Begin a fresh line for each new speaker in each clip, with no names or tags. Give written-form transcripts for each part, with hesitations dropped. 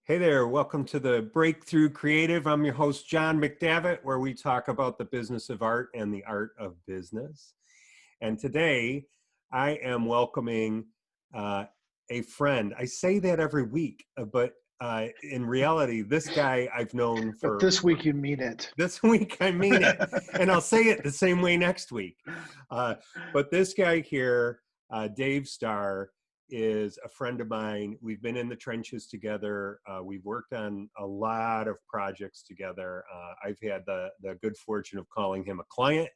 Hey there, welcome to the Breakthrough Creative. I'm your host, John McDavitt, where we talk about the business of art and the art of business. And today I am welcoming a friend. I say that every week, but in reality, this guy I've known
But
for
this week you mean it.
this week. I mean it. And I'll say it the same way next week. But this guy here, Dave Starr, is a friend of mine. We've been in the trenches together. We've worked on a lot of projects together. I've had the good fortune of calling him a client.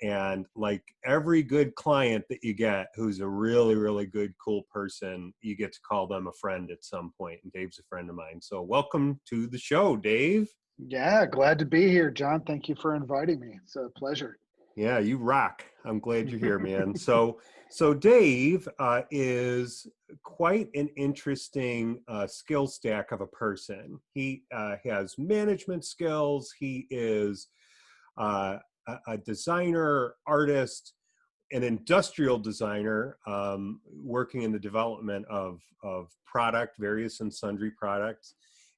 And like every good client that you get who's a really, really good, cool person, you get to call them a friend at some point. And Dave's a friend of mine. So welcome to the show, Dave.
Yeah, glad to be here, John. Thank you for inviting me. It's a pleasure.
Yeah, you rock. I'm glad you're here, man. So Dave is quite an interesting skill stack of a person. He has management skills. He is a designer, artist, an industrial designer, working in the development of product, various and sundry products,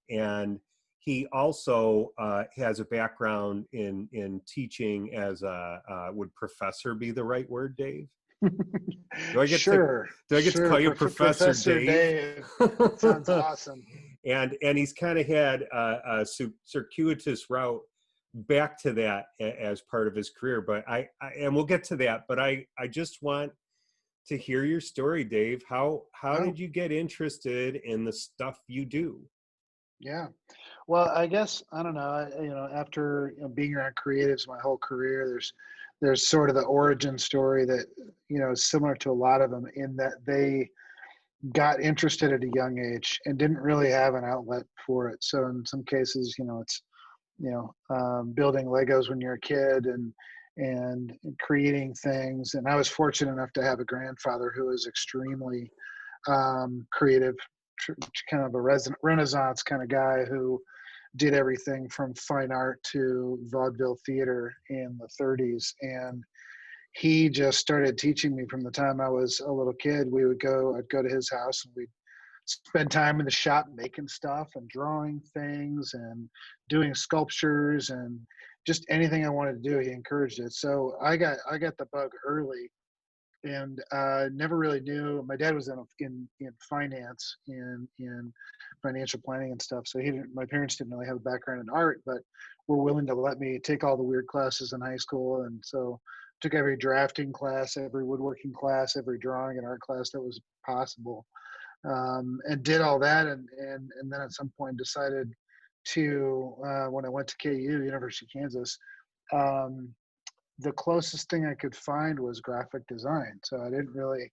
and he also has a background in teaching as would professor be the right word, Dave? Do I get to
Sure,
do I get to call you Professor
Professor
Dave?
Dave. That sounds awesome.
And he's kind of had a circuitous route back to that as part of his career, but I and we'll get to that, but I just want to hear your story, Dave. How
Oh,
did you get interested in the stuff you do?
yeah. Well, I guess I don't know. After being around creatives my whole career, there's sort of the origin story that is similar to a lot of them in that they got interested at a young age and didn't really have an outlet for it. So in some cases, it's building Legos when you're a kid and creating things. And I was fortunate enough to have a grandfather who was extremely creative, kind of a Renaissance kind of guy who did everything from fine art to vaudeville theater in the 30s. And he just started teaching me from the time I was a little kid. I'd go to his house and we'd spend time in the shop making stuff and drawing things and doing sculptures and just anything I wanted to do. He encouraged it. So I got the bug early and never really knew. My dad was in finance in financial planning and stuff. So my parents didn't really have a background in art, but were willing to let me take all the weird classes in high school. And so took every drafting class, every woodworking class, every drawing and art class that was possible, and did all that. And then at some point decided to, when I went to KU, University of Kansas, um, the closest thing I could find was graphic design. So I didn't really,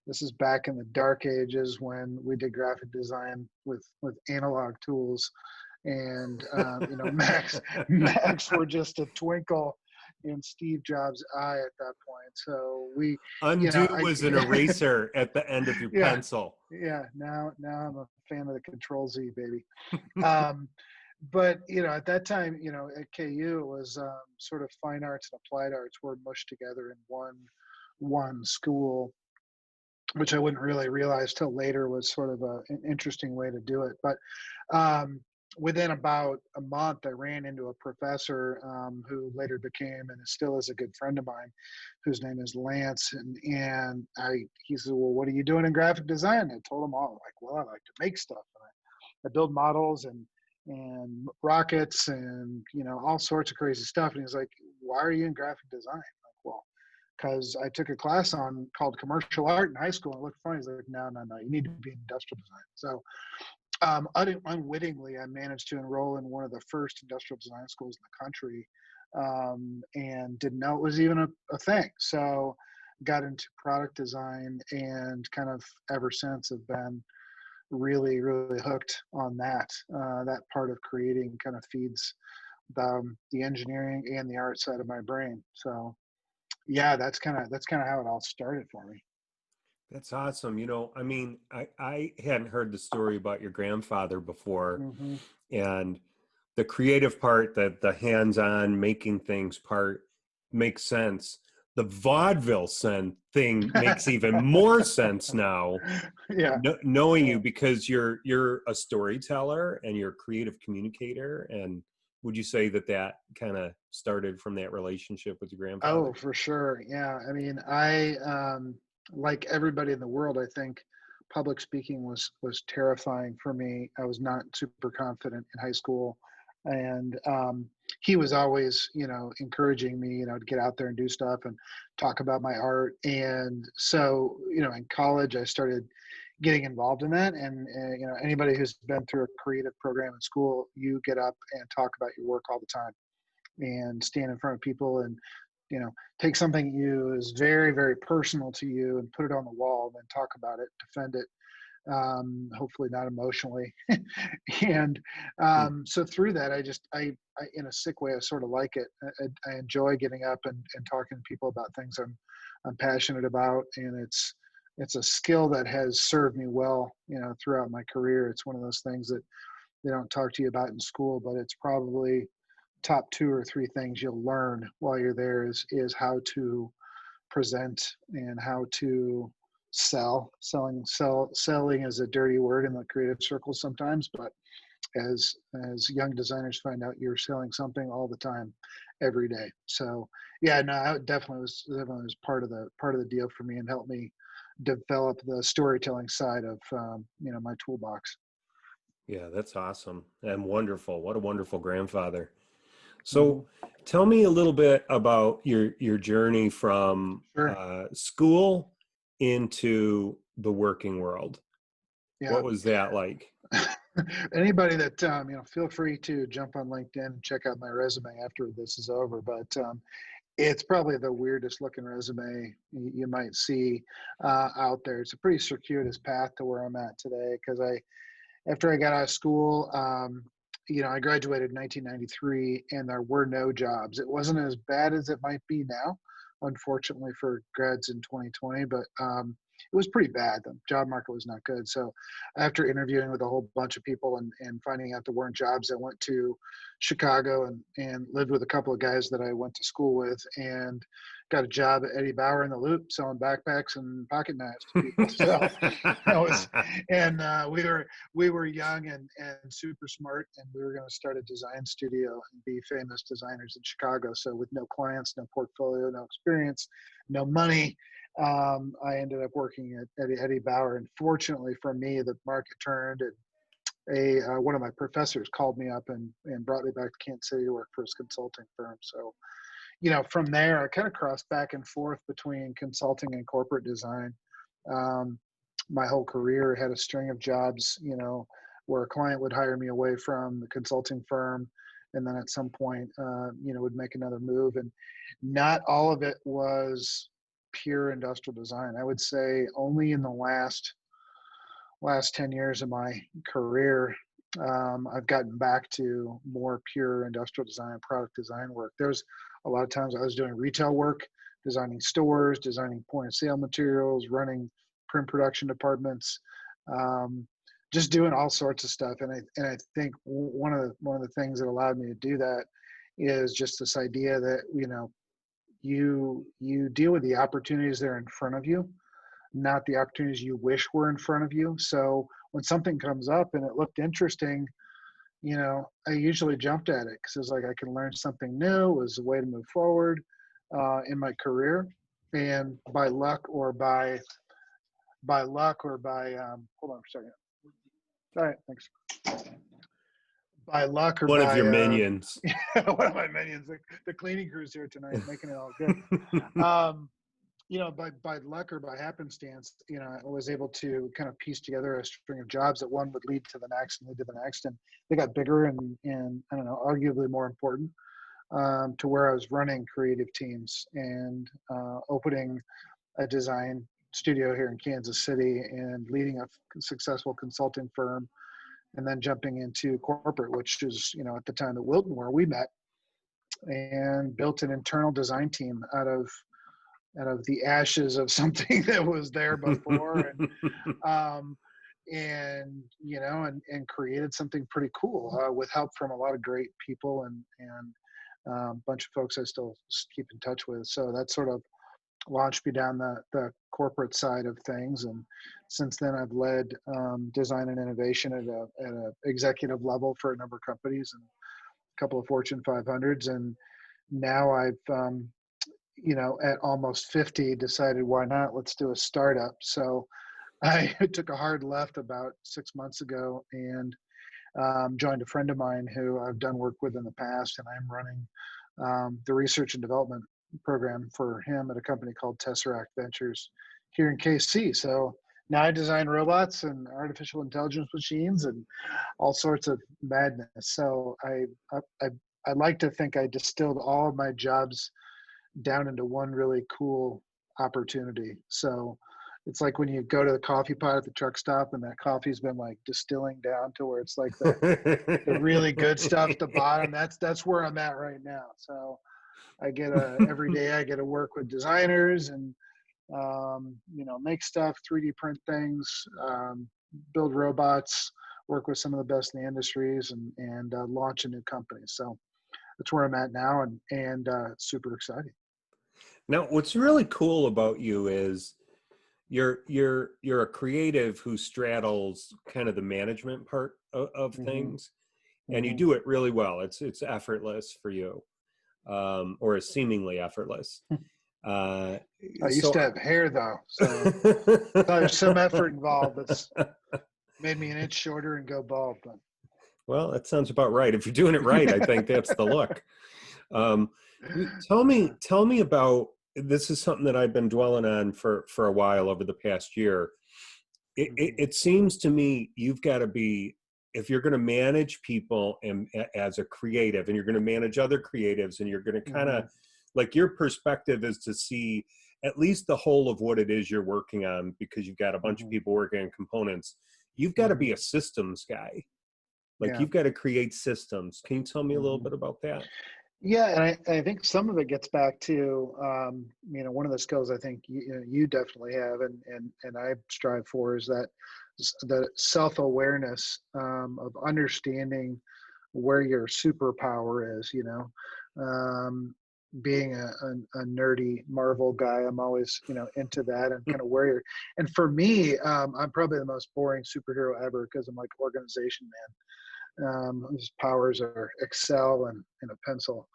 this is back in the dark ages when we did graphic design with analog tools and, Macs were just a twinkle in Steve Jobs' eye at that point. So
Undo
I,
was an eraser at the end of your
yeah,
pencil.
yeah. Now I'm a fan of the Control Z, baby. Um, but at that time, at KU, it was sort of fine arts and applied arts were mushed together in one school, which I wouldn't really realize till later was sort of an interesting way to do it. But within about a month, I ran into a professor who later became and still is a good friend of mine, whose name is Lance. And he said, "Well, what are you doing in graphic design?" I told him all. I'm like, "Well, I like to make stuff. And I build models and rockets and all sorts of crazy stuff." And he's like, "Why are you in graphic design?" I'm like, "Well, because I took a class called commercial art in high school and it looked funny." He's like, no, you need to be in industrial design. So unwittingly, I managed to enroll in one of the first industrial design schools in the country, and didn't know it was even a thing. So got into product design and kind of ever since have been really, really hooked on that. That part of creating kind of feeds the engineering and the art side of my brain. So yeah, that's kind of how it all started for me.
That's awesome. I mean, I hadn't heard the story about your grandfather before,
Hmm.
and the creative part, that the hands-on making things part makes sense. the vaudeville thing makes even more sense now,
Yeah,
knowing
yeah.
you, because you're a storyteller and you're a creative communicator. And would you say that that kind of started from that relationship with your
Oh,
grandfather?
for sure. Yeah. I mean, like everybody in the world, I think public speaking was terrifying for me. I was not super confident in high school, and he was always, encouraging me, to get out there and do stuff and talk about my art. And so, in college, I started getting involved in that. And anybody who's been through a creative program in school, you get up and talk about your work all the time and stand in front of people and take something you is very very personal to you and put it on the wall and then talk about it, defend it, hopefully not emotionally. And
Hmm.
so through that, I in a sick way, I sort of like it. I enjoy getting up and talking to people about things I'm passionate about, and it's a skill that has served me well, throughout my career. It's one of those things that they don't talk to you about in school, but it's probably top two or three things you'll learn while you're there is how to present and how to selling is a dirty word in the creative circles sometimes, but as young designers find out, you're selling something all the time, every day. So yeah, no, I definitely was part of the deal for me and helped me develop the storytelling side of my toolbox.
Yeah, that's awesome and wonderful. What a wonderful grandfather.
Hmm.
So tell me a little bit about your journey from
Sure.
school into the working world.
Yeah.
What was that like?
Anybody that feel free to jump on LinkedIn and check out my resume after this is over. But it's probably the weirdest looking resume you might see out there. It's a pretty circuitous path to where I'm at today because after I got out of school, I graduated in 1993, and there were no jobs. It wasn't as bad as it might be now, unfortunately for grads in 2020, but it was pretty bad. The job market was not good. So after interviewing with a whole bunch of people and finding out there weren't jobs, I went to Chicago and lived with a couple of guys that I went to school with and got a job at Eddie Bauer in the Loop selling backpacks and pocket knives to people. So that was, and we were young and super smart, and we were going to start a design studio and be famous designers in Chicago. So with no clients, no portfolio, no experience, no money, I ended up working at Eddie Bauer. And fortunately for me, the market turned, and one of my professors called me up and brought me back to Kansas City to work for his consulting firm. So from there, I kind of crossed back and forth between consulting and corporate design. Um, my whole career had a string of jobs, where a client would hire me away from the consulting firm, and then at some point, would make another move. And not all of it was pure industrial design. I would say only in the last 10 years of my career, I've gotten back to more pure industrial design, product design work. There's a lot of times I was doing retail work, designing stores, designing point of sale materials, running print production departments, um, just doing all sorts of stuff. And I think one of the things that allowed me to do that is just this idea that you deal with the opportunities that are in front of you, not the opportunities you wish were in front of you. So when something comes up and it looked interesting, I usually jumped at it because it's like I can learn something new. It was a way to move forward in my career. And by luck or by hold on a second. All right, thanks. By luck or
One of
by
your minions.
one of my minions, the cleaning crew's here tonight, making it all good. Um, by luck or by happenstance, I was able to kind of piece together a string of jobs that one would lead to the next and lead to the next. And they got bigger and I don't know, arguably more important, to where I was running creative teams and opening a design studio here in Kansas City and leading a successful consulting firm, and then jumping into corporate, which is, at the time at Wilton where we met, and built an internal design team out of the ashes of something that was there before, um, and created something pretty cool, with help from a lot of great people and a bunch of folks I still keep in touch with. So that's sort of launched me down the corporate side of things. And since then, I've led design and innovation at a executive level for a number of companies and a couple of Fortune 500s. And now I've, at almost 50, decided why not? Let's do a startup. So I took a hard left about 6 months ago and joined a friend of mine who I've done work with in the past, and I'm running the research and development program for him at a company called Tesseract Ventures here in KC. So now I design robots and artificial intelligence machines and all sorts of madness. So I, I like to think I distilled all of my jobs down into one really cool opportunity. So it's like when you go to the coffee pot at the truck stop and that coffee's been like distilling down to where it's like the really good stuff at the bottom. That's where I'm at right now. So I get every day I get to work with designers and make stuff, 3D print things, build robots, work with some of the best in the industries, and launch a new company. So that's where I'm at now, and it's super exciting.
Now, what's really cool about you is you're a creative who straddles kind of the management part of
Hmm.
things, and you
Hmm.
do it really well. It's effortless for you, or is seemingly effortless. Uh,
I used
so,
to have hair though, so there's some effort involved. That's made me an inch shorter and go bald. But
well, that sounds about right. If you're doing it right, I think that's the look. Um, tell me about this. Is something that I've been dwelling on for a while over the past year. It seems to me you've got to be, if you're going to manage people and as a creative, and you're going to manage other creatives, and you're going to kind of,
hmm.
like, your perspective is to see at least the whole of what it is you're working on, because you've got a bunch of
Hmm.
people working on components. You've got to
Hmm.
be a systems guy. Like,
Yeah.
you've got to create systems. Can you tell me a little
Hmm.
bit about that?
Yeah, and I think some of it gets back to one of the skills I think you definitely have, and I strive for is that the self awareness of understanding where your superpower is. Being a nerdy Marvel guy, I'm always into that and kind of where you're. And for me, I'm probably the most boring superhero ever because I'm like organization man. His powers are Excel and a pencil.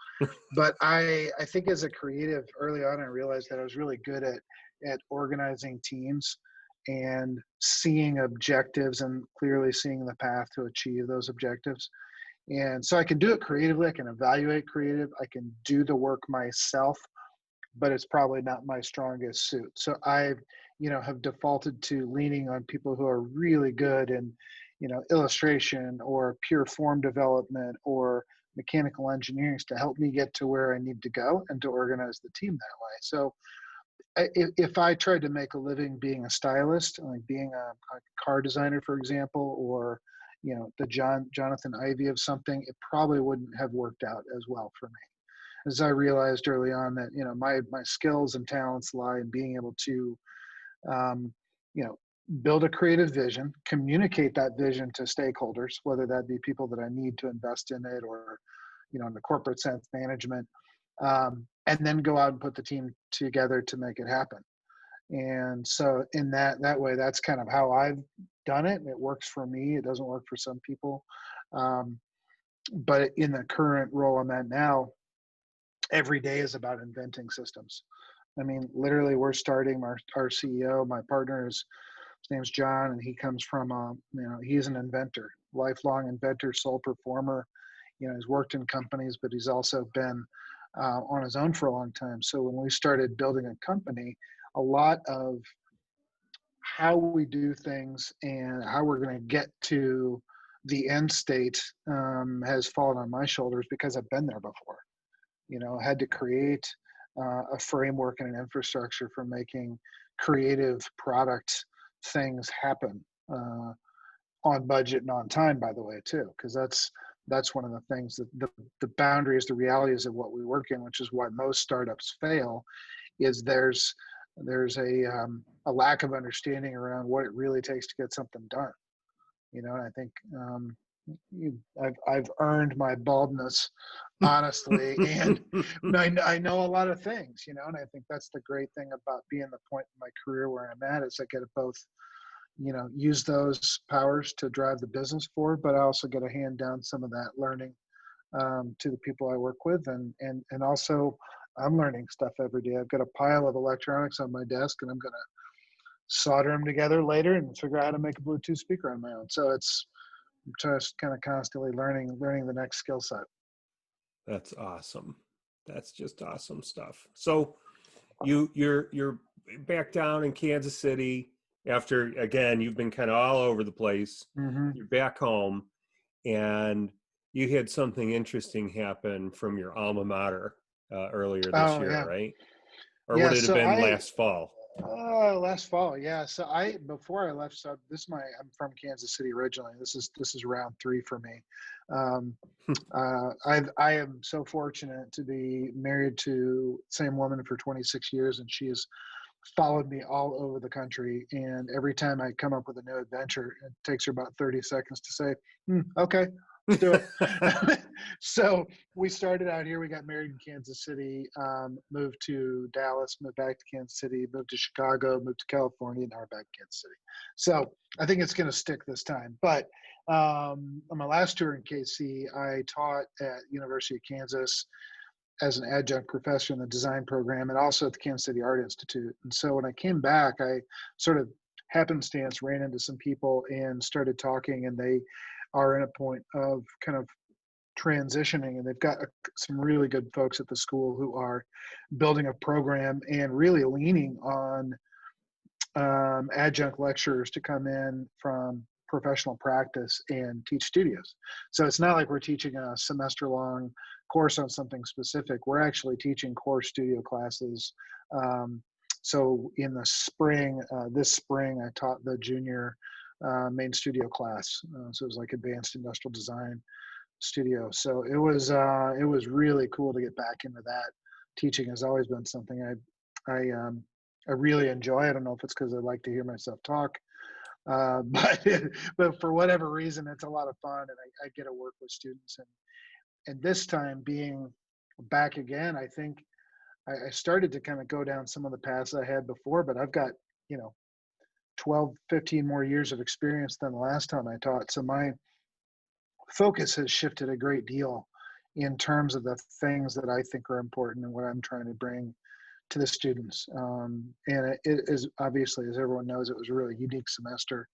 But I think as a creative early on, I realized that I was really good at organizing teams and seeing objectives and clearly seeing the path to achieve those objectives. And so I can do it creatively. I can evaluate creative. I can do the work myself, but it's probably not my strongest suit. So I, have defaulted to leaning on people who are really good in, illustration or pure form development or mechanical engineering to help me get to where I need to go and to organize the team that way. So if I tried to make a living being a stylist, like being a car designer, for example, or the Jonathan Ivy of something, it probably wouldn't have worked out as well for me. As I realized early on that my skills and talents lie in being able to um, you know build a creative vision, communicate that vision to stakeholders, whether that be people that I need to invest in it or in the corporate sense, management, and then go out and put the team together to make it happen. And so in that way, that's kind of how I've done it. It works for me. It doesn't work for some people. Um, but in the current role I'm at now, every day is about inventing systems. I mean, literally, we're starting our CEO, my partner his name's John, and he comes from, he's an inventor, lifelong inventor, sole performer. He's worked in companies, but he's also been on his own for a long time. So when we started building a company, a lot of how we do things and how we're going to get to the end state has fallen on my shoulders because I've been there before. Had to create a framework and an infrastructure for making creative product things happen on budget and on time, by the way, too, because that's one of the things that the boundaries, the realities of what we work in, which is why most startups fail, is there's a lack of understanding around what it really takes to get something done. And I think I've earned my baldness, honestly, and I know a lot of things, and I think that's the great thing about being the point in my career where I'm at is I get to both, use those powers to drive the business forward, but I also get to hand down some of that learning to the people I work with, and also I'm learning stuff every day. I've got a pile of electronics on my desk, and I'm gonna solder them together later and figure out how to make a Bluetooth speaker on my own. So it's just kind of constantly learning the next skill set.
That's awesome. That's just awesome stuff. So you're back down in Kansas City after, again, you've been kind of all over the place.
Hmm.
You're back home, and you had something interesting happen from your alma mater earlier this
Oh
year,
yeah,
right? Or would
yeah.
it have
So
been
I
last fall?
last fall, yeah. So I before I left, so this is I'm from Kansas City originally. This is round three for me. Um, I am so fortunate to be married to the same woman for 26 years, and she has followed me all over the country. And every time I come up with a new adventure, it takes her about 30 seconds to say, okay, let's do it. So we started out here. We got married in Kansas City, moved to Dallas, moved back to Kansas City, moved to Chicago, moved to California, and now we're back in Kansas City. So I think it's going to stick this time. But on my last tour in KC, I taught at University of Kansas as an adjunct professor in the design program and also at the Kansas City Art Institute. And so when I came back, I sort of happenstance ran into some people and started talking, and they are in a point of kind of transitioning, and they've got some really good folks at the school who are building a program and really leaning on adjunct lecturers to come in from professional practice and teach studios. So it's not like we're teaching a semester long course on something specific. We're actually teaching core studio classes. So in the spring, this spring, I taught the junior main studio class. So it was like advanced industrial design studio. So it was really cool to get back into that. Teaching has always been something I really enjoy. I don't know if it's because I like to hear myself talk, but but for whatever reason, it's a lot of fun, and I get to work with students. And this time being back again, I think I started to kind of go down some of the paths I had before, but I've got, you know 12, 15 more years of experience than the last time I taught. So my focus has shifted a great deal in terms of the things that I think are important and what I'm trying to bring to the students. And it is obviously, as everyone knows, it was a really unique semester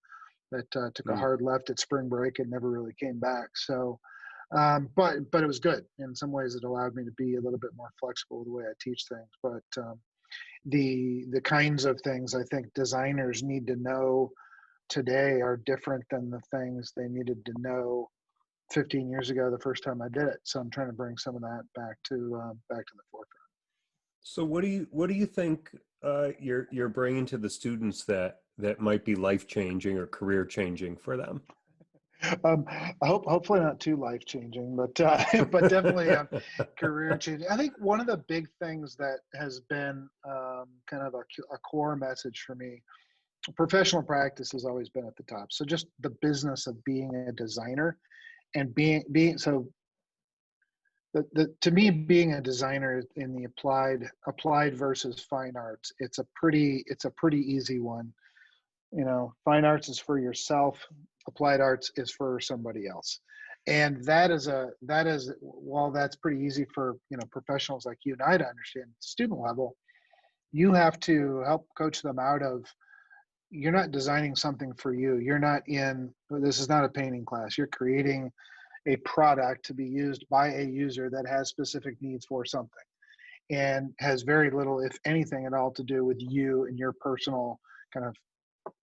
that took a
Mm.
hard left at spring break and never really came back. So, but it was good. In some ways, it allowed me to be a little bit more flexible with the way I teach things. But the kinds of things I think designers need to know today are different than the things they needed to know 15 years ago the first time I did it. So I'm trying to bring some of that back to the forefront.
So what do you think you're bringing to the students that might be life changing or career changing for them?
I hopefully not too life changing, but but definitely career changing. I think one of the big things that has been kind of a core message for me, professional practice has always been at the top. So just the business of being a designer and being so to me, being a designer in the applied versus fine arts, it's a pretty easy one. Fine arts is for yourself, applied arts is for somebody else. And that is while that's pretty easy for professionals like you and I to understand at the student level, you have to help coach them out of, you're not designing something for you. You're not in This is not a painting class. You're creating a product to be used by a user that has specific needs for something and has very little, if anything at all, to do with you and your personal kind of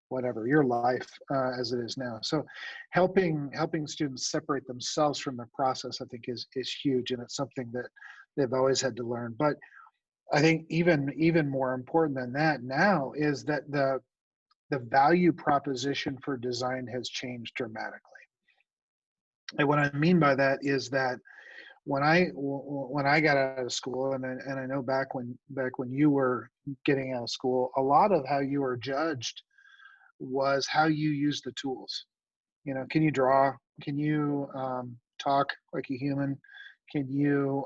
whatever your life as it is now. So helping students separate themselves from the process, I think, is huge, and it's something that they've always had to learn. But I think even more important than that now is that the value proposition for design has changed dramatically. And what I mean by that is that when I got out of school, and I know back when you were getting out of school, a lot of how you were judged was how you use the tools. Can you draw? Can you talk like a human? Can you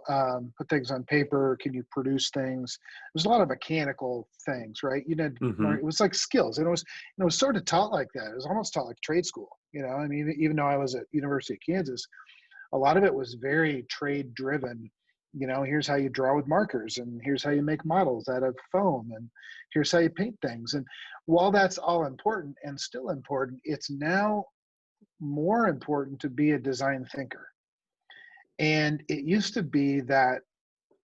put things on paper? Can you produce things? There's a lot of mechanical things, right?
Hmm.
It was like skills, and it was sort of taught like that. It was almost taught like trade school. I mean, even though I was at University of Kansas, a lot of it was very trade driven. Here's how you draw with markers, and here's how you make models out of foam, and here's how you paint things. And while that's all important and still important, it's now more important to be a design thinker. And it used to be that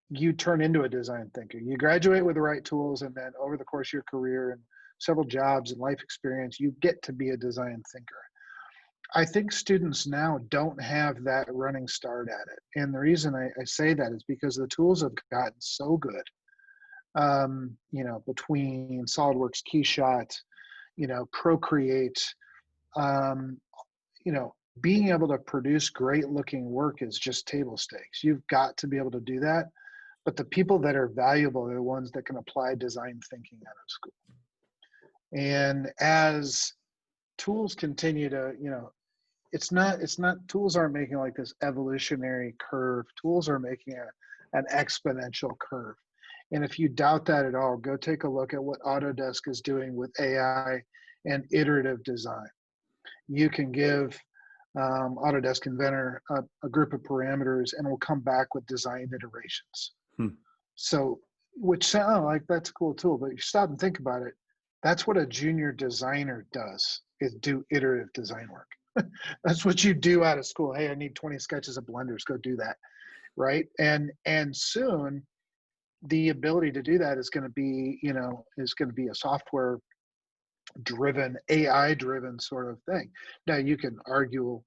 you turn into a design thinker. You graduate with the right tools, and then over the course of your career and several jobs and life experience, you get to be a design thinker. I think students now don't have that running start at it. And the reason I say that is because the tools have gotten so good. Between SolidWorks, Keyshot, Procreate, um, being able to produce great looking work is just table stakes. You've got to be able to do that. But the people that are valuable are the ones that can apply design thinking out of school. And as tools continue to, it's not tools aren't making like this evolutionary curve. Tools are making an exponential curve. And if you doubt that at all, go take a look at what Autodesk is doing with AI and iterative design. You can give Autodesk Inventor a group of parameters, and it will come back with design iterations.
Hmm.
So, which sound like that's a cool tool, but if you stop and think about it, that's what a junior designer does, is do iterative design work. That's what you do out of school. Hey, I need 20 sketches of blenders. Go do that, right? And soon the ability to do that is going to be, a software driven, AI driven sort of thing. Now you can argue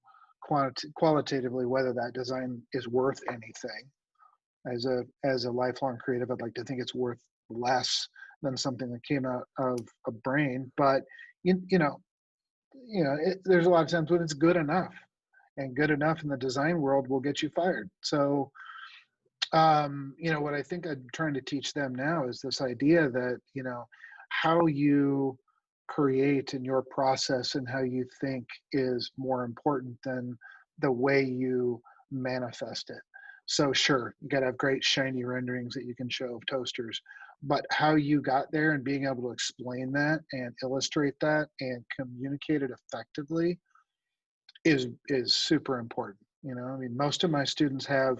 qualitatively whether that design is worth anything. As a lifelong creative, I'd like to think it's worth less than something that came out of a brain. But there's a lot of times when it's good enough, and good enough in the design world will get you fired. So, what I think I'm trying to teach them now is this idea that, how you create in your process and how you think is more important than the way you manifest it. So sure, you got to have great shiny renderings that you can show of toasters, but how you got there and being able to explain that and illustrate that and communicate it effectively is super important. I mean, most of my students have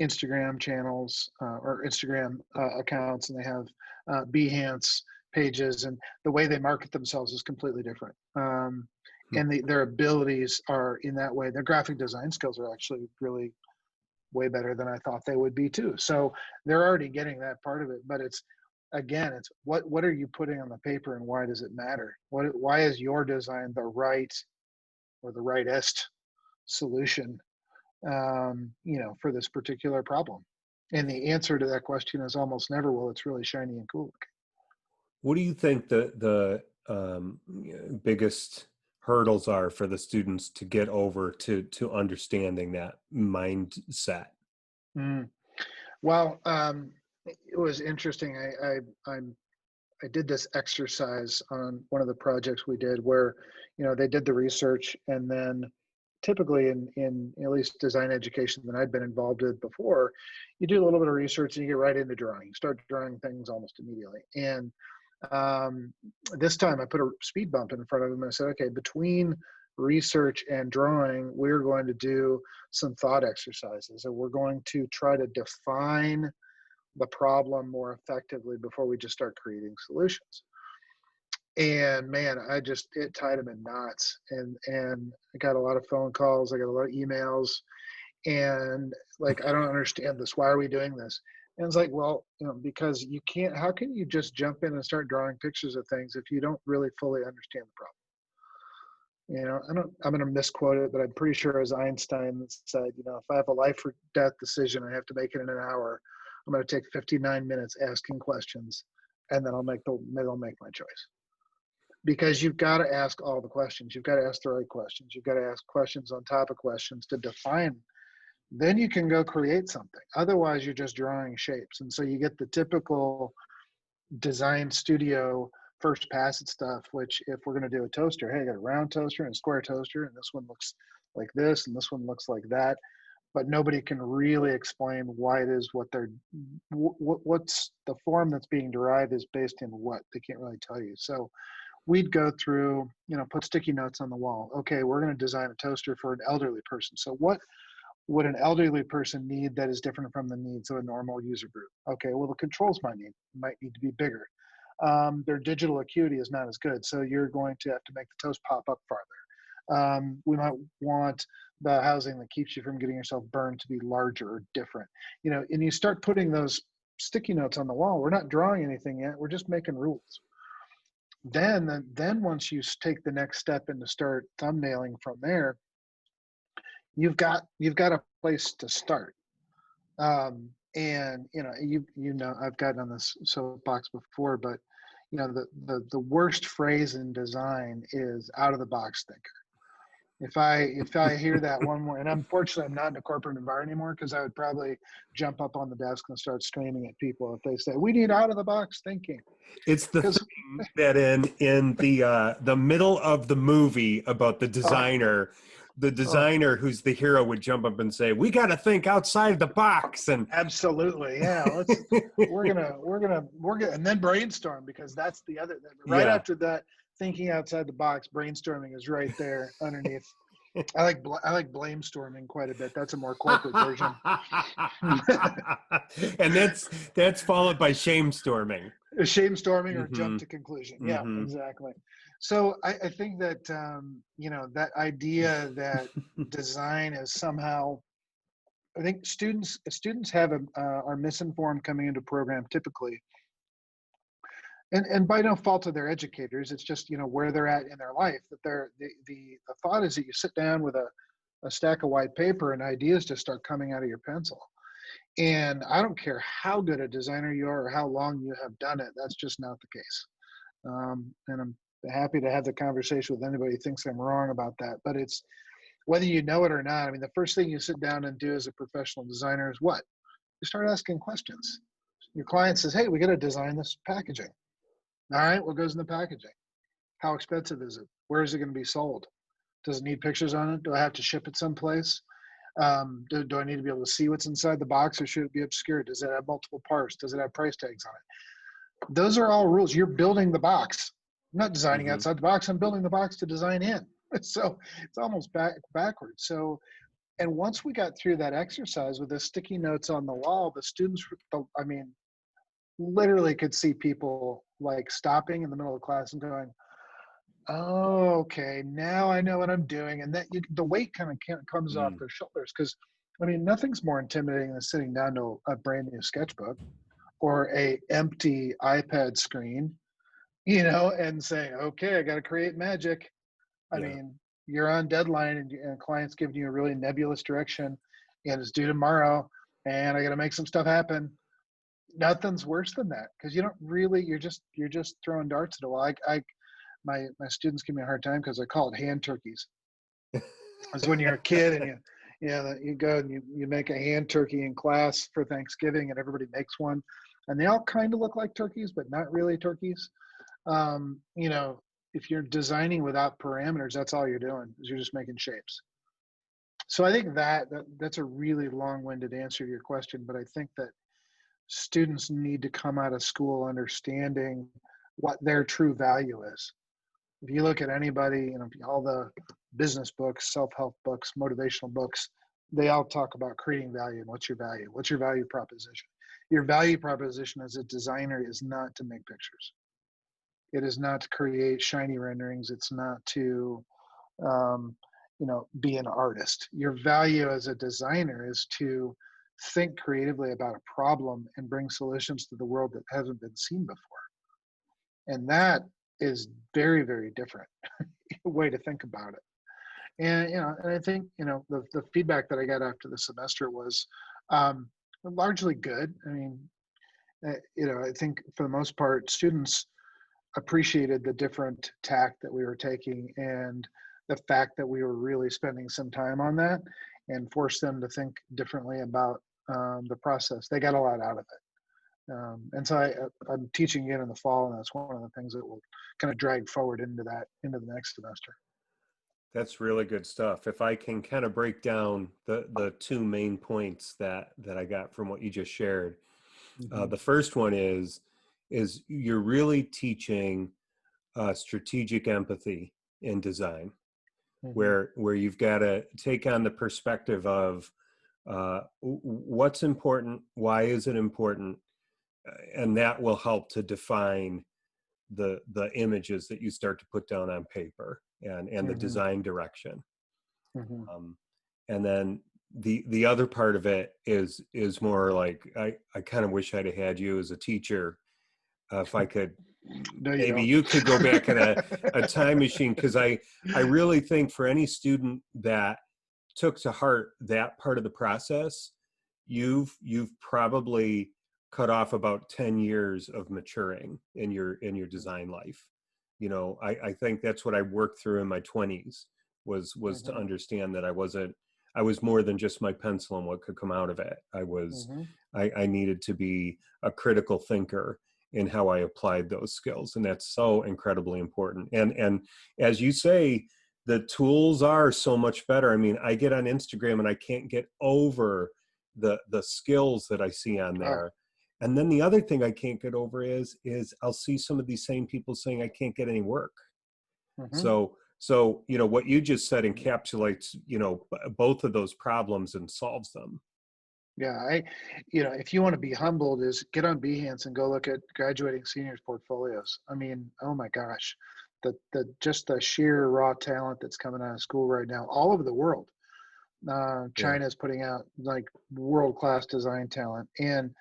Instagram channels or Instagram accounts, and they have Behance pages, and the way they market themselves is completely different.
Hmm.
And their abilities are in that way. Their graphic design skills are actually really way better than I thought they would be too. So they're already getting that part of it. But it's what are you putting on the paper, and why does it matter? Why is your design the right or the rightest solution for this particular problem? And the answer to that question is almost never, well, it's really shiny and cool.
What do you think biggest hurdles are for the students to get over to understanding that mindset?
Mm. Well, it was interesting. I did this exercise on one of the projects we did where, they did the research, and then typically in at least design education that I'd been involved with before, you do a little bit of research and you get right into drawing. You start drawing things almost immediately. And um, this time I put a speed bump in front of them and I said, okay, between research and drawing, we're going to do some thought exercises, and we're going to try to define the problem more effectively before we just start creating solutions. And man, it tied them in knots, and I got a lot of phone calls, I got a lot of emails, and like, I don't understand this. Why are we doing this? And it's like, well, because you can't. How can you just jump in and start drawing pictures of things if you don't really fully understand the problem? I'm going to misquote it, but I'm pretty sure it was Einstein that said, if I have a life or death decision, I have to make it in an hour. I'm going to take 59 minutes asking questions, and then I'll make my choice. Because you've got to ask all the questions. You've got to ask the right questions. You've got to ask questions on top of questions to define. Then you can go create something. Otherwise, you're just drawing shapes. And so you get the typical design studio first pass at stuff, which if we're going to do a toaster, hey, I got a round toaster and a square toaster, and this one looks like this, and this one looks like that. But nobody can really explain why it is what they're, what's the form that's being derived is based in what. They can't really tell you. So we'd go through, put sticky notes on the wall. Okay, we're going to design a toaster for an elderly person. So what would an elderly person need that is different from the needs of a normal user group? Okay, well, the controls might need to be bigger. Their digital acuity is not as good, so you're going to have to make the toast pop up farther. We might want the housing that keeps you from getting yourself burned to be larger or different. And you start putting those sticky notes on the wall. We're not drawing anything yet. We're just making rules. Then once you take the next step and to start thumbnailing from there, you've got a place to start. And I've gotten on this soapbox before, but the worst phrase in design is out of the box thinker. If I hear that one more, and unfortunately I'm not in a corporate environment anymore, because I would probably jump up on the desk and start screaming at people if they say we need out of the box thinking.
It's the
Because
thing that in the middle of the movie about the designer who's the hero would jump up and say, "We got to think outside the box." And
absolutely, yeah. We're gonna, and then brainstorm, because that's the other. Right
yeah.
after that, thinking outside the box, brainstorming is right there underneath. I like blamestorming quite a bit. That's a more corporate version.
And that's followed by shame storming.
Shame storming or
Mm-hmm.
jump to conclusion. Yeah,
Mm-hmm.
exactly. So I think that that idea that design is somehow, I think students have are misinformed coming into program typically, and by no fault of their educators. It's just where they're at in their life. That the thought is that you sit down with a stack of white paper and ideas just start coming out of your pencil. And I don't care how good a designer you are or how long you have done it. That's just not the case. And I'm happy to have the conversation with anybody who thinks I'm wrong about that. But it's whether you know it or not. I mean, the first thing you sit down and do as a professional designer is what? You start asking questions. Your client says, hey, we got to design this packaging. All right, what goes in the packaging? How expensive is it? Where is it going to be sold? Does it need pictures on it? Do I have to ship it someplace? Do I need to be able to see what's inside the box, or should it be obscured? Does it have multiple parts? Does it have price tags on it? Those are all rules. You're building the box. I'm not designing
Mm-hmm.
outside the box. I'm building the box to design in. So it's almost backwards. So, and once we got through that exercise with the sticky notes on the wall, the students, I mean, literally could see people like stopping in the middle of class and going, oh, okay, now I know what I'm doing. And that the weight kind of comes off their shoulders, because I mean, nothing's more intimidating than sitting down to a brand new sketchbook or a empty iPad screen, and saying, okay, I got to create magic. I
Yeah.
mean, you're on deadline, and client's giving you a really nebulous direction, and it's due tomorrow, and I got to make some stuff happen. Nothing's worse than that, because you don't really, you're just throwing darts at a wall. My students give me a hard time because I call it hand turkeys. It's when you're a kid and you go and you make a hand turkey in class for Thanksgiving, and everybody makes one, and they all kind of look like turkeys, but not really turkeys. If you're designing without parameters, that's all you're doing, is you're just making shapes. So I think that's a really long-winded answer to your question, but I think that students need to come out of school understanding what their true value is. If you look at anybody, all the business books, self-help books, motivational books, they all talk about creating value. And what's your value? What's your value proposition? Your value proposition as a designer is not to make pictures. It is not to create shiny renderings. It's not to, be an artist. Your value as a designer is to think creatively about a problem and bring solutions to the world that hasn't been seen before. And that is very, very different way to think about it. And I think the feedback that I got after the semester was largely good. I mean, I think for the most part, students appreciated the different tack that we were taking, and the fact that we were really spending some time on that, and forced them to think differently about the process. They got a lot out of it. And so I'm teaching again in the fall, and that's one of the things that will kind of drag forward into the next semester.
That's really good stuff. If I can kind of break down the two main points that I got from what you just shared,
Hmm.
the first one is you're really teaching strategic empathy in design,
Hmm.
where you've got to take on the perspective of what's important, why is it important, and that will help to define the images that you start to put down on paper and the
Hmm.
design direction.
Hmm.
um, and then the other part of it is more like I kind of wish I'd have had you as a teacher. If I could,
No, you
maybe
don't.
you could go back in a time machine, because I really think for any student that took to heart that part of the process, you've probably cut off about 10 years of maturing in your design life. You know, I think that's what I worked through in my 20s, was to
Hmm.
understand that I was more than just my pencil and what could come out of it.
Hmm.
I needed to be a critical thinker in how I applied those skills. And that's so incredibly important. And as you say, the tools are so much better. I mean, I get on Instagram and I can't get over the skills that I see on
Oh.
there. And then the other thing I can't get over is I'll see some of these same people saying I can't get any work.
Hmm.
So you know what you just said encapsulates, you know, both of those problems and solves them.
Yeah, if you want to be humbled, is get on Behance and go look at graduating seniors' portfolios. I mean, oh my gosh, the just the sheer raw talent that's coming out of school right now, all over the world.
Yeah.
China is putting out like world class design talent, and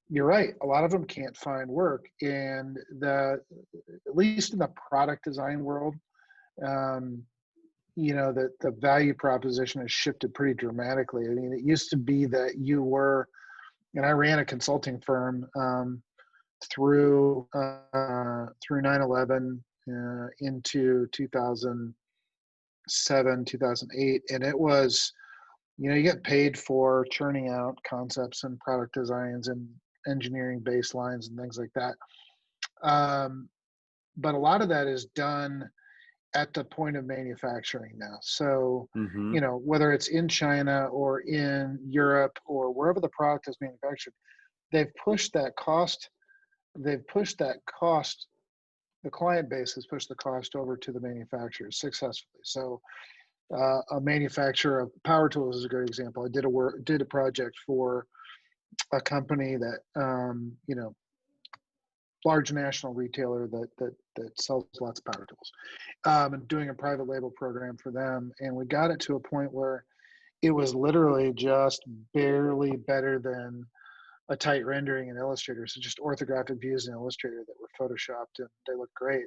you're right. A lot of them can't find work, and at least in the product design world, um, the value proposition has shifted pretty dramatically. I mean, it used to be that and I ran a consulting firm through 9/11 into 2007, 2008, and it was, you get paid for churning out concepts and product designs and engineering baselines and things like that. Um, but a lot of that is done at the point of manufacturing now. So,
Mm-hmm.
whether it's in China or in Europe or wherever the product is manufactured, they've pushed that cost. They've pushed that cost. The client base has pushed the cost over to the manufacturers successfully. So, a manufacturer of power tools is a great example. I did a project for a company that, large national retailer that sells lots of power tools, and doing a private label program for them. And we got it to a point where it was literally just barely better than a tight rendering in Illustrator. So just orthographic views in Illustrator that were photoshopped, and they look great.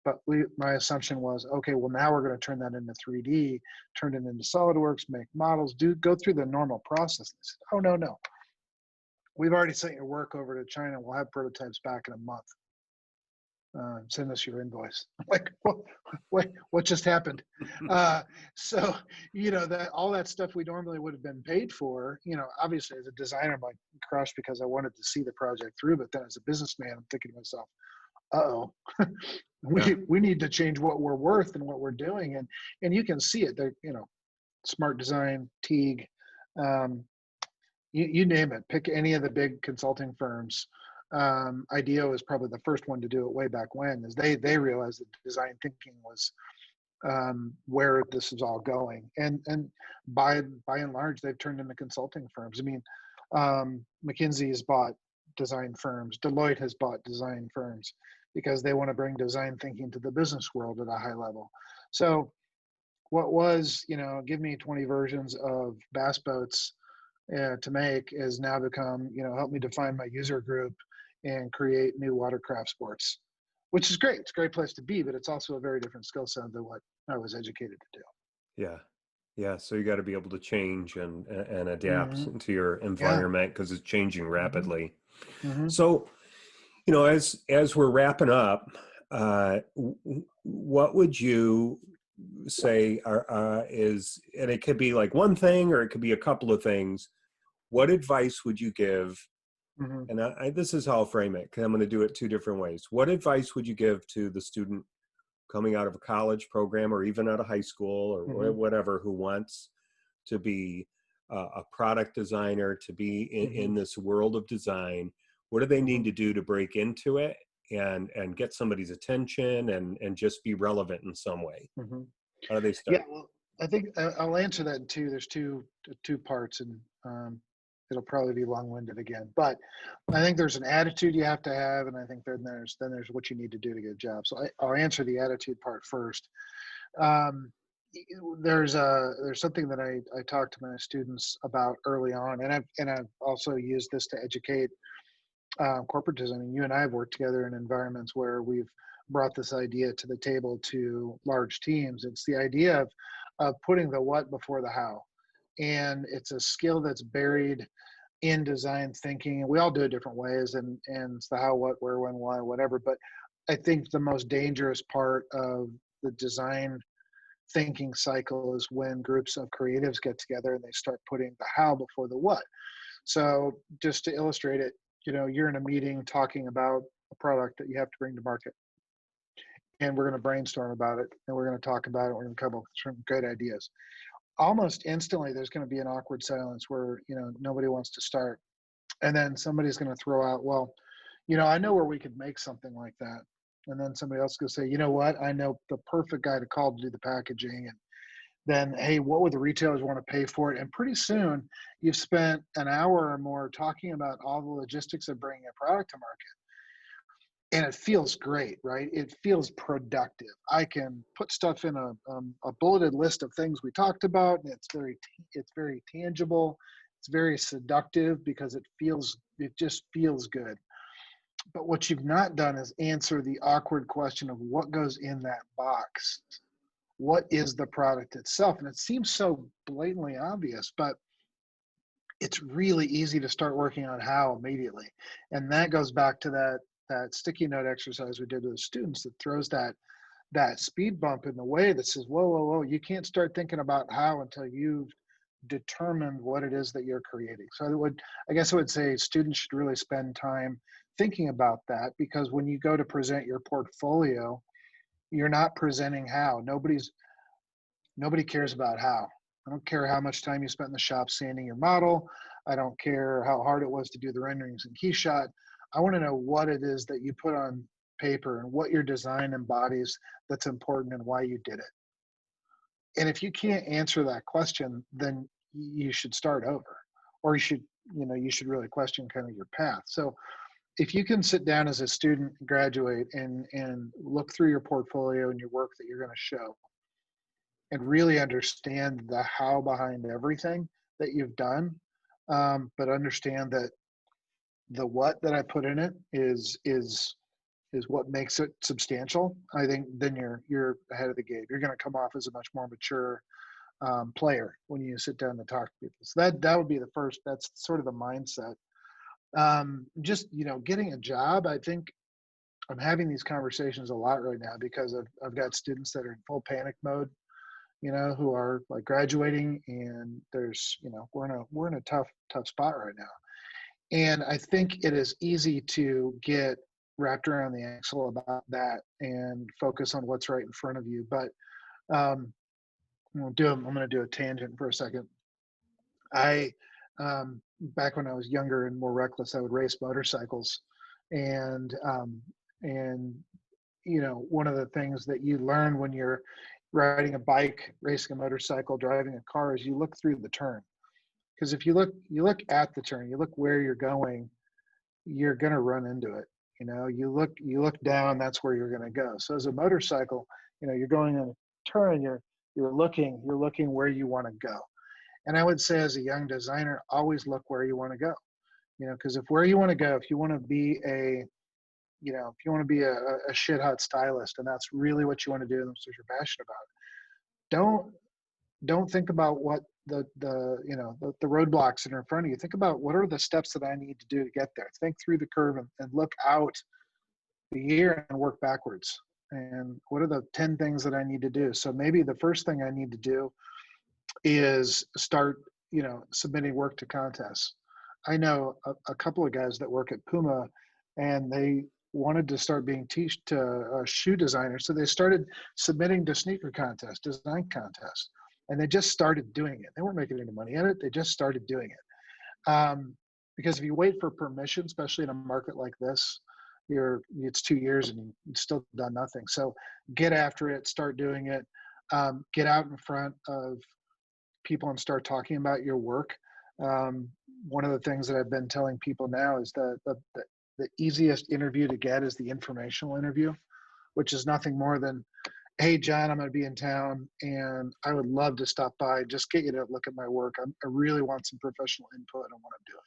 But my assumption was, okay, well, now we're going to turn that into 3D, turn it into SolidWorks, make models, go through the normal process. They said, oh, no, no. We've already sent your work over to China. We'll have prototypes back in a month. Send us your invoice. I'm like, what just happened? Uh, so, that all that stuff we normally would have been paid for, obviously as a designer, I'm like crushed because I wanted to see the project through. But then as a businessman, I'm thinking to myself, uh-oh,
Yeah.
we need to change what we're worth and what we're doing. And you can see it there, Smart Design, Teague, um, you name it. Pick any of the big consulting firms. IDEO is probably the first one to do it way back when, is they realized that design thinking was, where this is all going, and by and large they've turned into consulting firms. I mean, McKinsey has bought design firms, Deloitte has bought design firms because they want to bring design thinking to the business world at a high level. So what was, give me 20 versions of bass boats to make, has now become, help me define my user group and create new watercraft sports, which is great. It's a great place to be, but it's also a very different skill set than what I was educated to
Yeah. Yeah. So you got to be able to change and
do.
adapt to your
Yeah.
environment because it's changing
Hmm.
rapidly.
Hmm.
So, you know, as we're wrapping up, what would you say is, and it could be like one thing or it could be a couple of things. What advice would you give
Hmm.
And this is how I'll frame it, because I'm going to do it two different ways. What advice would you give to the student coming out of a college program or even out of high school or
Hmm.
whatever, who wants to be a product designer, to be
Hmm.
in this world of design? What do they need
Hmm.
to do to break into it and get somebody's attention and just be relevant in some way?
Hmm.
How do they
Yeah,
start?
well, I think I'll answer that in two. There's two parts, and it'll probably be long-winded again. But I think there's an attitude you have to have, and I think then there's what you need to do to get a job. So I'll answer the attitude part first. Um, there's something that I talk to my students about early on, and I've also used this to educate corporate design. You and I have worked together in environments where we've brought this idea to the table to large teams. It's the idea of putting the what before the how. And it's a skill that's buried in design thinking. And we all do it different ways, and it's the how, what, where, when, why, whatever. But I think the most dangerous part of the design thinking cycle is when groups of creatives get together and they start putting the how before the what. So just to illustrate it, you're in a meeting talking about a product that you have to bring to market, and we're going to brainstorm about it, and we're going to talk about it. We're going to come up with some great ideas. Almost instantly, there's going to be an awkward silence where nobody wants to start, and then somebody's going to throw out, "Well, I know where we could make something like that." And then somebody else is going to say, "You know what? I know the perfect guy to call to do the packaging." And then, hey, what would the retailers want to pay for it? And pretty soon, you've spent an hour or more talking about all the logistics of bringing a product to market. And it feels great, right? It feels productive. I can put stuff in a bulleted list of things we talked about, and it's very tangible. It's very seductive because it just feels good. But what you've not done is answer the awkward question of what goes in that box. What is the product itself? And it seems so blatantly obvious, but it's really easy to start working on how immediately. And that goes back to that sticky note exercise we did with the students that throws that speed bump in the way that says, whoa, whoa, whoa, you can't start thinking about how until you've determined what it is that you're creating. So I guess I would say students should really spend time thinking about that, because when you go to present your portfolio, you're not presenting how. Nobody cares about how. I don't care how much time you spent in the shop sanding your model. I don't care how hard it was to do the renderings and Keyshot. I want to know what it is that you put on paper and what your design embodies that's important and why you did it. And if you can't answer that question, then you should start over, or you should really question kind of your path. So if you can sit down as a student, graduate, and look through your portfolio and your work that you're going to show, and really understand the how behind everything that you've done, but understand that the what that I put in it is what makes it substantial. I think then you're ahead of the game. You're going to come off as a much more mature player when you sit down to talk to people. So that would be the first. That's sort of the mindset. Just getting a job. I think I'm having these conversations a lot right now because I've got students that are in full panic mode, who are like graduating, and we're in a tough spot right now. And I think it is easy to get wrapped around the axle about that and focus on what's right in front of you. But um, I'm going to do a tangent for a second. I back when I was younger and more reckless, I would race motorcycles, and and one of the things that you learn when you're riding a bike, racing a motorcycle, driving a car is you look through the turn. Because if you look at the turn, you look where you're going, you're going to run into it. You look down, that's where you're going to go. So as a motorcycle, you're going in a turn, you're looking where you want to go. And I would say as a young designer, always look where you want to go. Because if where you want to go, if you want to be a shit hot stylist, and that's really what you want to do, and that's what you're passionate about, don't think about what the roadblocks that are in front of you. Think about what are the steps that I need to do to get there. Think through the curve and look out the year and work backwards. And what are the 10 things that I need to do? So maybe the first thing I need to do is start submitting work to contests. I know a couple of guys that work at Puma, and they wanted to start being teach to shoe designers. So they started submitting to sneaker contests, design contests, and they just started doing it. They weren't making any money at it. They just started doing it. Because if you wait for permission, especially in a market like this, it's 2 years and you've still done nothing. So get after it, start doing it, get out in front of people and start talking about your work. Um, One of the things that I've been telling people now is the easiest interview to get is the informational interview, which is nothing more than, hey, John, I'm going to be in town and I would love to stop by, just get you to look at my work. I really want some professional input on what I'm doing.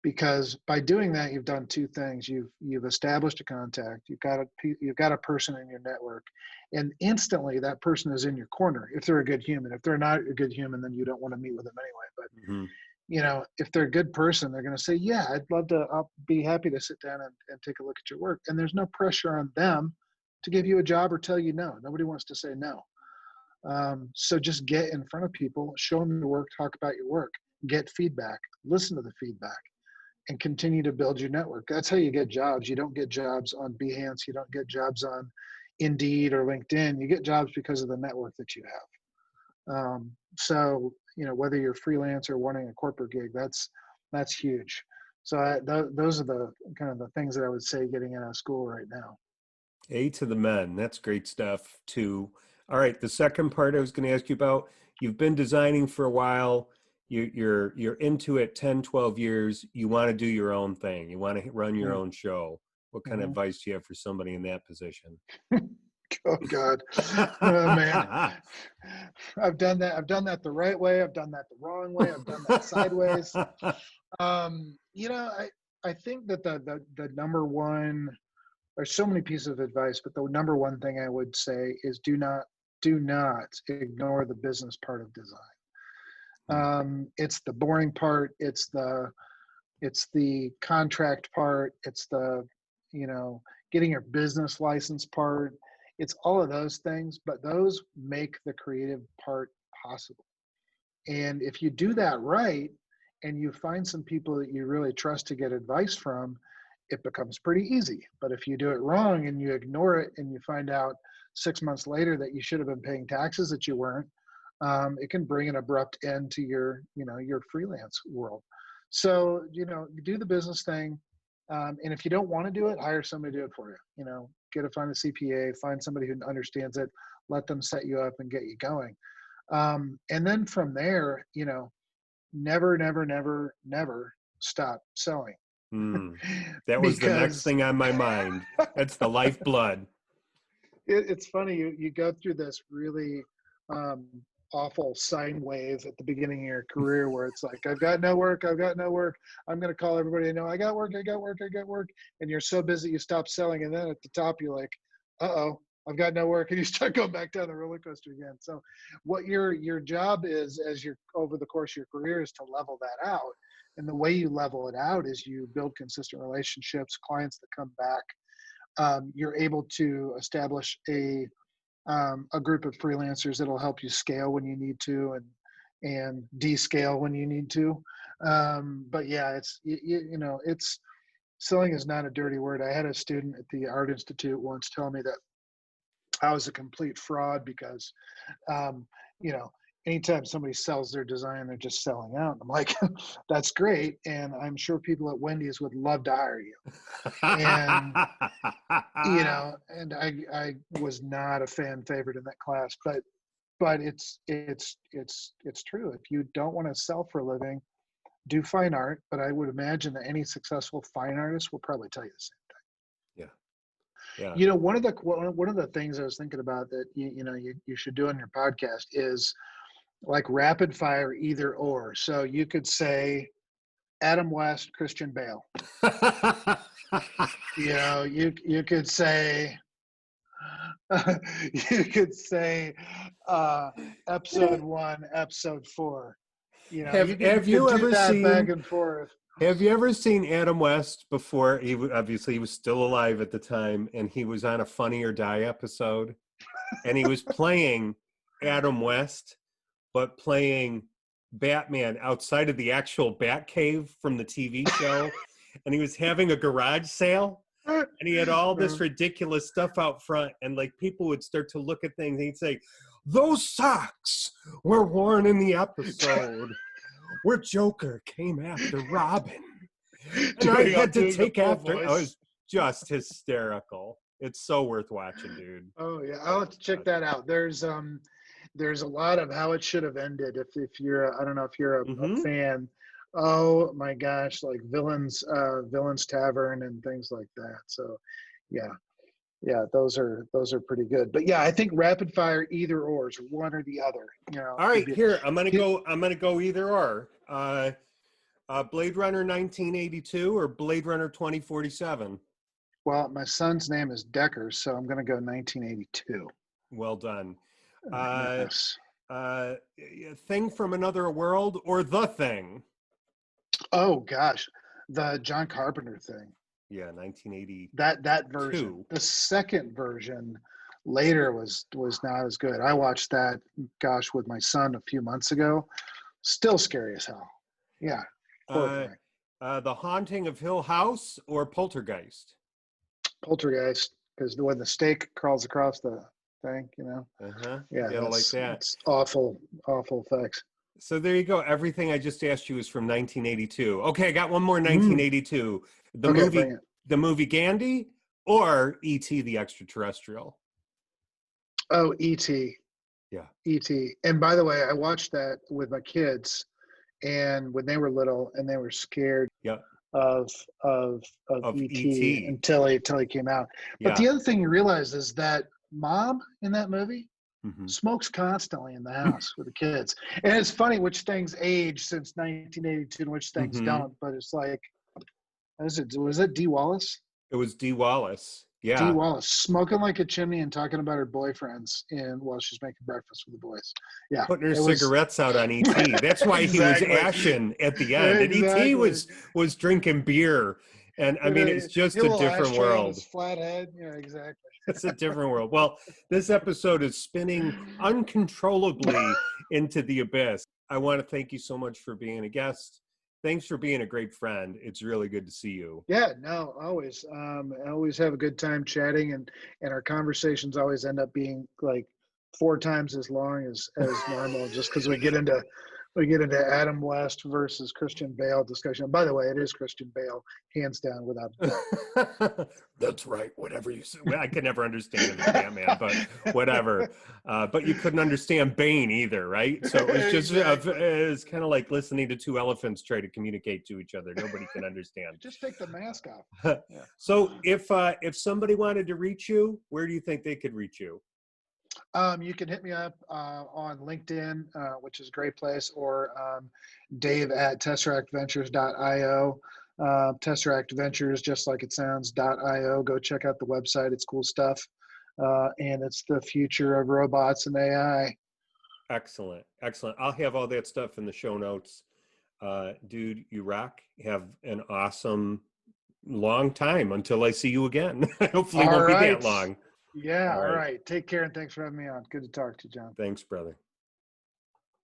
Because by doing that, you've done two things. You've established a contact. You've got a person in your network, and instantly that person is in your corner if they're a good human. If they're not a good human, then you don't want to meet with them anyway. But
Mhm.
if they're a good person, they're going to say, yeah, I'd love to. I'll be happy to sit down and take a look at your work. And there's no pressure on them to give you a job or tell you no. Nobody wants to say no. So just get in front of people, show them your work, talk about your work, get feedback, listen to the feedback, and continue to build your network. That's how you get jobs. You don't get jobs on Behance. You don't get jobs on Indeed or LinkedIn. You get jobs because of the network that you have. So, whether you're freelance or wanting a corporate gig, that's huge. So those are the kind of the things that I would say getting out of school right now.
A to the men. That's great stuff too. All right, the second part I was going to ask you about, you've been designing for a while. You're into it 10, 12 years. You want to do your own thing. You want to run your
Mm,
own show. What kind of
mhm.
advice do you have for somebody in that position?
Oh God, oh man, I've done that. I've done that the right way. I've done that the wrong way. I've done that sideways. I think that the number one, there's so many pieces of advice, but the number one thing I would say is do not ignore the business part of design. It's the boring part. It's the contract part. It's the you know getting your business license part. It's all of those things, but those make the creative part possible. And if you do that right, and you find some people that you really trust to get advice from, it becomes pretty easy. But if you do it wrong and you ignore it and you find out 6 months later that you should have been paying taxes that you weren't, it can bring an abrupt end to your freelance world. So, do the business thing. And if you don't want to do it, hire somebody to do it for you. Find a CPA, find somebody who understands it, let them set you up and get you going. And then from there, never, never, never, never stop selling.
Hmm. That was the next
Because
thing on my mind. That's the lifeblood.
it's funny, you go through this really um, awful sine wave at the beginning of your career where it's like, I've got no work, I'm going to call everybody I know, I got work, I got work, I got work, and you're so busy you stop selling, and then at the top you're like, uh-oh, I've got no work, and you start going back down the roller coaster again. So what your job is, as you're over the course of your career, is to level that out. And the way you level it out is you build consistent relationships, clients that come back. You're able to establish a group of freelancers that'll help you scale when you need to, and descale when you need to. But yeah, it's selling is not a dirty word. I had a student at the Art Institute once tell me that I was a complete fraud because, um, you know, anytime somebody sells their design, they're just selling out. I'm like, that's great, and I'm sure people at Wendy's would love to hire you. And and I was not a fan favorite in that class, but it's true. If you don't want to sell for a living, do fine art. But I would imagine that any successful fine artist will probably tell you the same.
Yeah, yeah.
One of the things I was thinking about that you should do on your podcast is like rapid fire either or. So you could say Adam West, Christian Bale. You could say you could say episode 1, episode 4.
have
You
have
could
you
do
ever
that back
seen
and forth.
have you ever seen Adam West before? Obviously he was still alive at the time, and he was on a Funny or Die episode, and he was playing Adam West, but playing Batman outside of the actual Batcave from the TV show, and he was having a garage sale, and he had all this ridiculous stuff out front, and like people would start to look at things, and he'd say, "Those socks were worn in the episode where Joker came after Robin, and I had to take after." I was just hysterical. It's so worth watching, dude.
Oh yeah, I'll have to check that out. There's a lot of how it should have ended. If you're I don't know if you're a
Mm-hmm.
fan. Oh my gosh, like Villains Tavern and things like that. So yeah, yeah, those are pretty good. But yeah, I think rapid fire either or is one or the other. You know,
All
if
right,
you,
here I'm gonna go either or. Blade Runner 1982 or Blade Runner 2047.
well, my son's name is Decker, so I'm going to go 1982.
Well done. Uh,
Yes.
uh, Thing from Another World or The Thing?
Oh gosh, the John Carpenter thing.
Yeah, 1982.
That version. The second version later was not as good. I watched that, gosh, with my son a few months ago. Still scary as hell. Yeah, horrifying.
The Haunting of Hill House or Poltergeist?
Poltergeist, because when the stake crawls across the thing, you know.
Uh-huh.
Yeah,
You gotta like that.
it's awful, awful effects.
So there you go. Everything I just asked you is from 1982. Okay, I got one more 1982. The
Okay,
movie,
bring it.
the movie Gandhi or E.T. the Extraterrestrial?
Oh, E.T.
Yeah.
E.T. And by the way, I watched that with my kids, and when they were little, and they were scared
Yep.
of of
Of
ET
E.T.
until he came out. But
Yeah.
the other thing you realize is that mom in that movie
Mhm.
smokes constantly in the house with the kids, and it's funny which things age since 1982 and which things
Mhm.
don't. But it's like, was it Dee Wallace?
It was Dee Wallace.
Dee
Yeah.
Wallace smoking like a chimney and talking about her boyfriends and while she's making breakfast with the boys. Yeah,
Putting her
it was
cigarettes out on E.T. That's why he was
exactly,
ashen at the end. And E.T.
exactly.
was drinking beer. And I
And
mean, it's
he
just
had
a
a little
different
ashtray on his
world.
flat head. Yeah, exactly.
It's a different world. Well, this episode is spinning uncontrollably into the abyss. I want to thank you so much for being a guest. Thanks for being a great friend. It's really good to see you.
Yeah, no, always. I always have a good time chatting, and our conversations always end up being like 4 times as long as normal, just because we get into Adam West versus Christian Bale discussion. By the way, it is Christian Bale, hands down, without a doubt.
That's right. Whatever you say. Well, I could never understand him as Batman, but whatever. But you couldn't understand Bane either, right? So it was just
Exactly.
it's kind of like listening to two elephants try to communicate to each other. Nobody can understand.
Just take the mask off. Yeah.
So if somebody wanted to reach you, where do you think they could reach you?
You can hit me up on LinkedIn, which is a great place, or Dave at TesseractVentures.io. Tesseract Ventures, just like it sounds, .io. Go check out the website. It's cool stuff. And it's the future of robots and AI.
Excellent. Excellent. I'll have all that stuff in the show notes. Dude, you rock. Have an awesome long time until I see you again. Hopefully it
All
won't be
right.
that long.
Yeah.
All
All
right.
right. Take care, and thanks for having me on. Good to talk to you, John.
Thanks, brother.